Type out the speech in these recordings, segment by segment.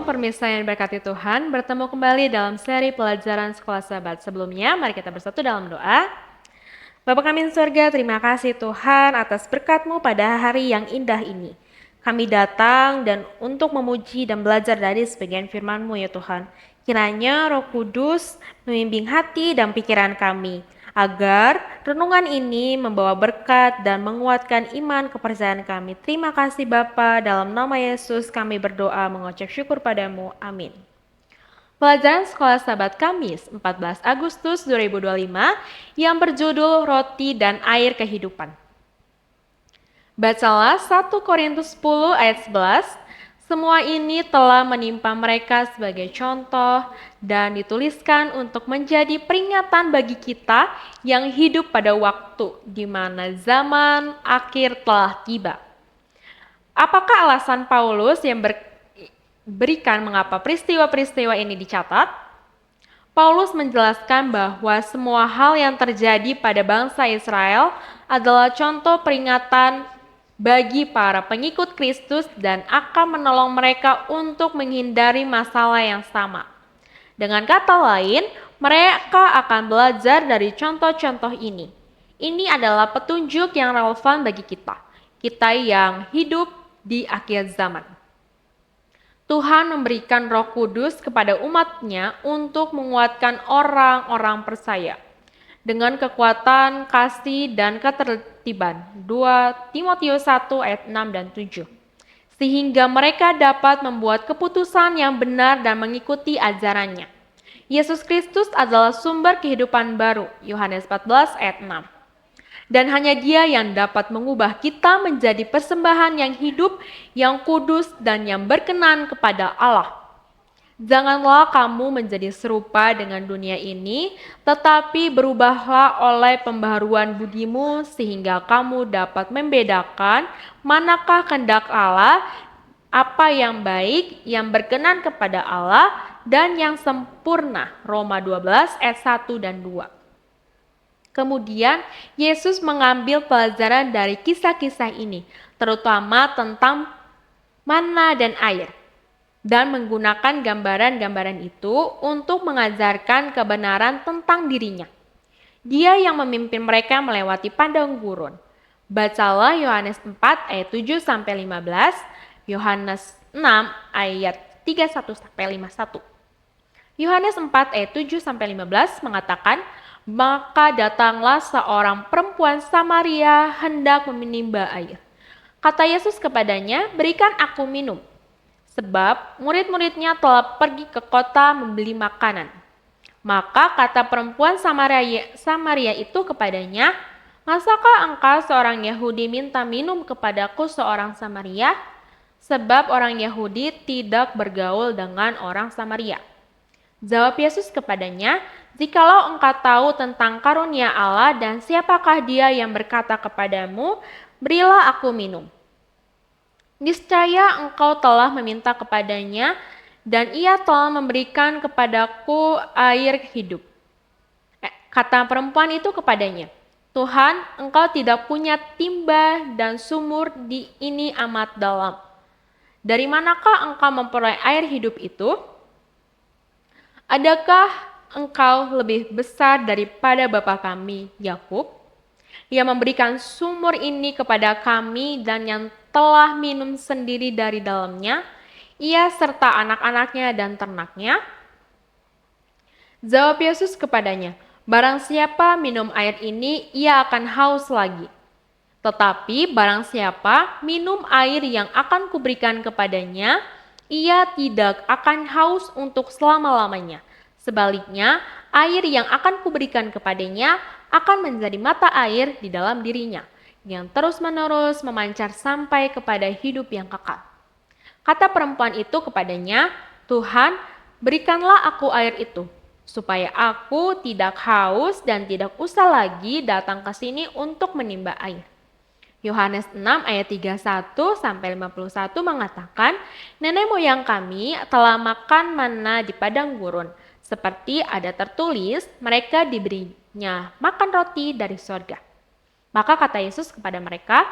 Shalom, permisa yang berkati Tuhan, bertemu kembali dalam seri pelajaran Sekolah Sahabat. Sebelumnya, mari kita bersatu dalam doa. Bapa kami di surga, terima kasih Tuhan atas berkat-Mu pada hari yang indah ini. Kami datang dan untuk memuji dan belajar dari sebagian firman-Mu ya Tuhan. Kiranya Roh Kudus membimbing hati dan pikiran kami, agar renungan ini membawa berkat dan menguatkan iman kepercayaan kami. Terima kasih Bapa, dalam nama Yesus kami berdoa mengucap syukur padamu. Amin. Pelajaran Sekolah Sahabat Kamis 14 Agustus 2025 yang berjudul Roti dan Air Kehidupan. Bacalah 1 Korintus 10 ayat 11. Semua ini telah menimpa mereka sebagai contoh dan dituliskan untuk menjadi peringatan bagi kita yang hidup pada waktu di mana zaman akhir telah tiba. Apakah alasan Paulus yang berikan mengapa peristiwa-peristiwa ini dicatat? Paulus menjelaskan bahwa semua hal yang terjadi pada bangsa Israel adalah contoh peringatan bagi para pengikut Kristus dan akan menolong mereka untuk menghindari masalah yang sama. Dengan kata lain, mereka akan belajar dari contoh-contoh ini. Ini adalah petunjuk yang relevan bagi kita yang hidup di akhir zaman. Tuhan memberikan Roh Kudus kepada umat-Nya untuk menguatkan orang-orang percaya dengan kekuatan, kasih, dan ketertiban. 2 Timotius 1 ayat 6 dan 7. Sehingga mereka dapat membuat keputusan yang benar dan mengikuti ajarannya. Yesus Kristus adalah sumber kehidupan baru. Yohanes 14 ayat 6. Dan hanya Dia yang dapat mengubah kita menjadi persembahan yang hidup, yang kudus, dan yang berkenan kepada Allah. Janganlah kamu menjadi serupa dengan dunia ini, tetapi berubahlah oleh pembaharuan budimu sehingga kamu dapat membedakan manakah kehendak Allah, apa yang baik, yang berkenan kepada Allah, dan yang sempurna. Roma 12 ayat 1 dan 2. Kemudian Yesus mengambil pelajaran dari kisah-kisah ini, terutama tentang mana dan air, dan menggunakan gambaran-gambaran itu untuk mengajarkan kebenaran tentang dirinya. Dia yang memimpin mereka melewati padang gurun. Bacalah Yohanes 4 ayat 7 sampai 15, Yohanes 6 ayat 31 sampai 51. Yohanes 4 ayat 7 sampai 15 mengatakan, maka datanglah seorang perempuan Samaria hendak menimba air. Kata Yesus kepadanya, berikan aku minum. Sebab murid-muridnya telah pergi ke kota membeli makanan. Maka kata perempuan Samaria itu kepadanya, masakah engkau seorang Yahudi minta minum kepadaku seorang Samaria? Sebab orang Yahudi tidak bergaul dengan orang Samaria. Jawab Yesus kepadanya, jikalau engkau tahu tentang karunia Allah dan siapakah Dia yang berkata kepadamu, berilah aku minum. Niscaya engkau telah meminta kepadanya, dan Ia telah memberikan kepadaku air hidup. Kata perempuan itu kepadanya, Tuhan, engkau tidak punya timba dan sumur di ini amat dalam. Dari manakah engkau memperoleh air hidup itu? Adakah engkau lebih besar daripada bapa kami, Yakub, yang memberikan sumur ini kepada kami dan yang telah minum sendiri dari dalamnya, ia serta anak-anaknya dan ternaknya? Jawab Yesus kepadanya, barang siapa minum air ini, ia akan haus lagi. Tetapi barang siapa minum air yang akan kuberikan kepadanya, ia tidak akan haus untuk selama-lamanya. Sebaliknya, air yang akan kuberikan kepadanya akan menjadi mata air di dalam dirinya, yang terus-menerus memancar sampai kepada hidup yang kekal. Kata perempuan itu kepadanya, Tuhan, berikanlah aku air itu, supaya aku tidak haus dan tidak usah lagi datang ke sini untuk menimba air. Yohanes 6 ayat 31 sampai 51 mengatakan, nenek moyang kami telah makan mana di padang gurun, seperti ada tertulis, mereka diberinya makan roti dari sorga. Maka kata Yesus kepada mereka,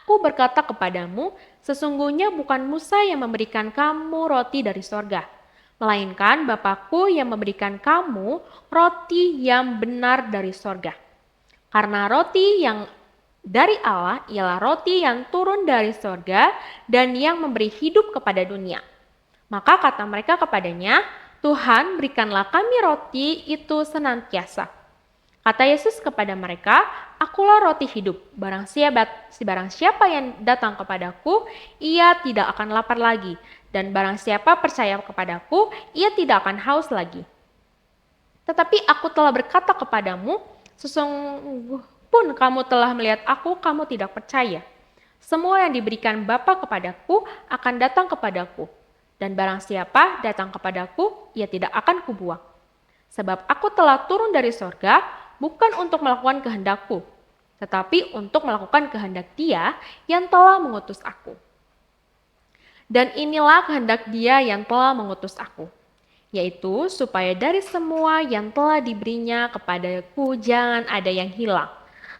Aku berkata kepadamu, sesungguhnya bukan Musa yang memberikan kamu roti dari sorga, melainkan Bapakku yang memberikan kamu roti yang benar dari sorga. Karena roti yang dari Allah ialah roti yang turun dari sorga dan yang memberi hidup kepada dunia. Maka kata mereka kepadanya, Tuhan, berikanlah kami roti itu senantiasa. Kata Yesus kepada mereka, akulah roti hidup. Barang siapa yang datang kepadaku, ia tidak akan lapar lagi. Dan barang siapa percaya kepadaku, ia tidak akan haus lagi. Tetapi aku telah berkata kepadamu, sesungguh pun kamu telah melihat aku, kamu tidak percaya. Semua yang diberikan Bapa kepadaku akan datang kepadaku. Dan barang siapa datang kepadaku, ia tidak akan kubuang. Sebab aku telah turun dari sorga, bukan untuk melakukan kehendakku, tetapi untuk melakukan kehendak Dia yang telah mengutus aku. Dan inilah kehendak Dia yang telah mengutus aku, yaitu supaya dari semua yang telah diberinya kepadaku jangan ada yang hilang,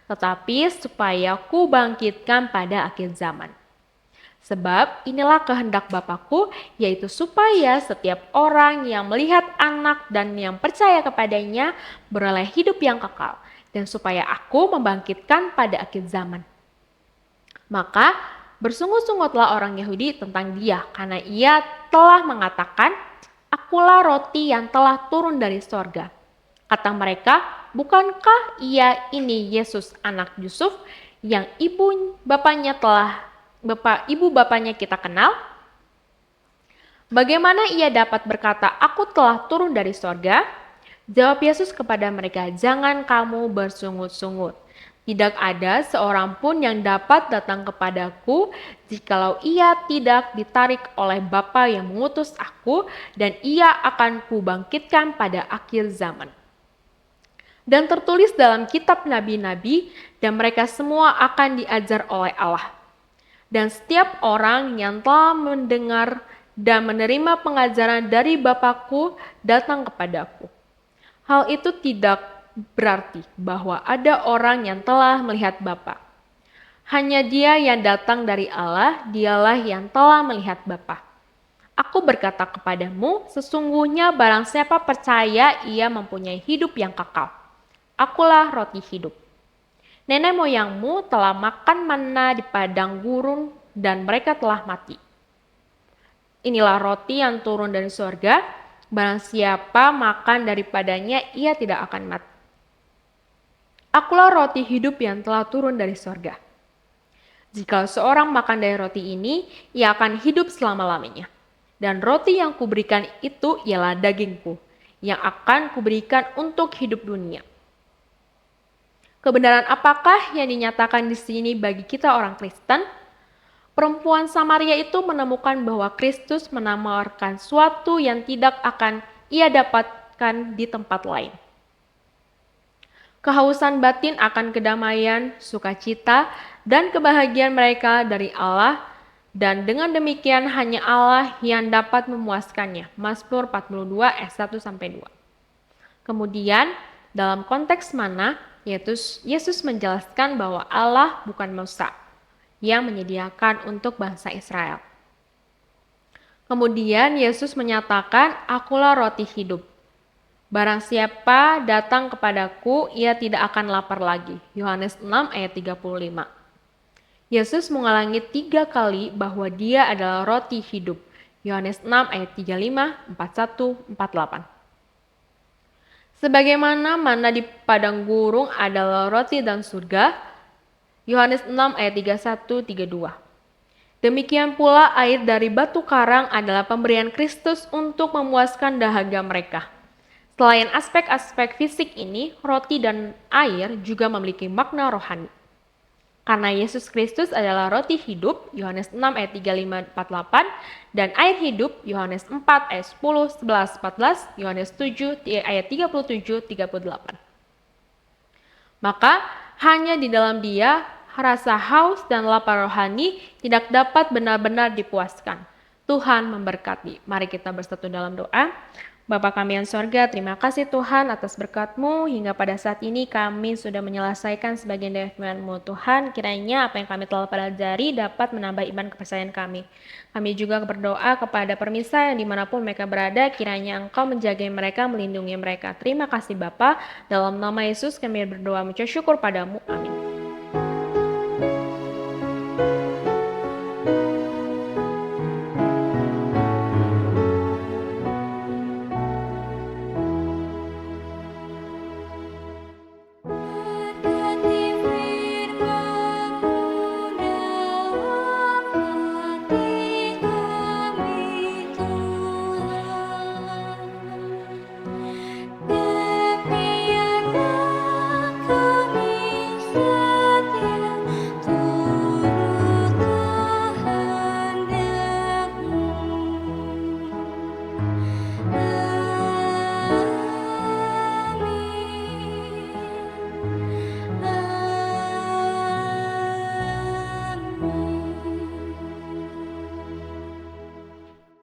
tetapi supaya ku bangkitkan pada akhir zaman. Sebab inilah kehendak Bapakku, yaitu supaya setiap orang yang melihat Anak dan yang percaya kepadanya beroleh hidup yang kekal, dan supaya aku membangkitkan pada akhir zaman. Maka bersungut-sungutlah orang Yahudi tentang Dia, karena Ia telah mengatakan, akulah roti yang telah turun dari sorga. Kata mereka, bukankah Ia ini Yesus anak Yusuf, yang ibu bapaknya kita kenal? Bagaimana ia dapat berkata, aku telah turun dari sorga? Jawab Yesus kepada mereka, jangan kamu bersungut-sungut. Tidak ada seorang pun yang dapat datang kepadaku jikalau ia tidak ditarik oleh Bapa yang mengutus aku, dan ia akan kubangkitkan pada akhir zaman. Dan tertulis dalam kitab nabi-nabi, dan mereka semua akan diajar oleh Allah. Dan setiap orang yang telah mendengar dan menerima pengajaran dari Bapakku datang kepadaku. Hal itu tidak berarti bahwa ada orang yang telah melihat Bapa. Hanya Dia yang datang dari Allah, Dialah yang telah melihat Bapa. Aku berkata kepadamu, sesungguhnya barang siapa percaya, ia mempunyai hidup yang kekal. Akulah roti hidup. Nenek moyangmu telah makan manna di padang gurun dan mereka telah mati. Inilah roti yang turun dari surga, barang siapa makan daripadanya ia tidak akan mati. Akulah roti hidup yang telah turun dari surga. Jika seorang makan dari roti ini, ia akan hidup selama-lamanya. Dan roti yang kuberikan itu ialah dagingku, yang akan kuberikan untuk hidup dunia. Kebenaran apakah yang dinyatakan di sini bagi kita orang Kristen? Perempuan Samaria itu menemukan bahwa Kristus menawarkan sesuatu yang tidak akan ia dapatkan di tempat lain. Kehausan batin akan kedamaian, sukacita, dan kebahagiaan mereka dari Allah, dan dengan demikian hanya Allah yang dapat memuaskannya. Mazmur 42 ayat 1-2. Kemudian dalam konteks mana Yesus menjelaskan bahwa Allah bukan Musa yang menyediakan untuk bangsa Israel. Kemudian Yesus menyatakan, akulah roti hidup. Barang siapa datang kepadaku, ia tidak akan lapar lagi. Yohanes 6 ayat 35. Yesus mengulangi 3 kali bahwa Dia adalah roti hidup. Yohanes 6 ayat 35, 41, 48. Sebagaimana manna di padang gurun adalah roti dan surga. Yohanes 6 ayat 31-32. Demikian pula air dari batu karang adalah pemberian Kristus untuk memuaskan dahaga mereka. Selain aspek-aspek fisik ini, roti dan air juga memiliki makna rohani. Karena Yesus Kristus adalah roti hidup, Yohanes 6 ayat 35-48, dan air hidup, Yohanes 4 ayat 10, 11, 14, Yohanes 7 ayat 37-38. Maka hanya di dalam Dia, rasa haus dan lapar rohani tidak dapat benar-benar dipuaskan. Tuhan memberkati. Mari kita bersatu dalam doa. Bapa kami yang sorga, terima kasih Tuhan atas berkat-Mu hingga pada saat ini kami sudah menyelesaikan sebagian dari firman-Mu. Tuhan, kiranya apa yang kami telah pelajari dapat menambah iman kepercayaan kami. Kami juga berdoa kepada permisa yang dimanapun mereka berada, kiranya Engkau menjaga mereka, melindungi mereka. Terima kasih Bapa. Dalam nama Yesus kami berdoa mengucap syukur padamu. Amin.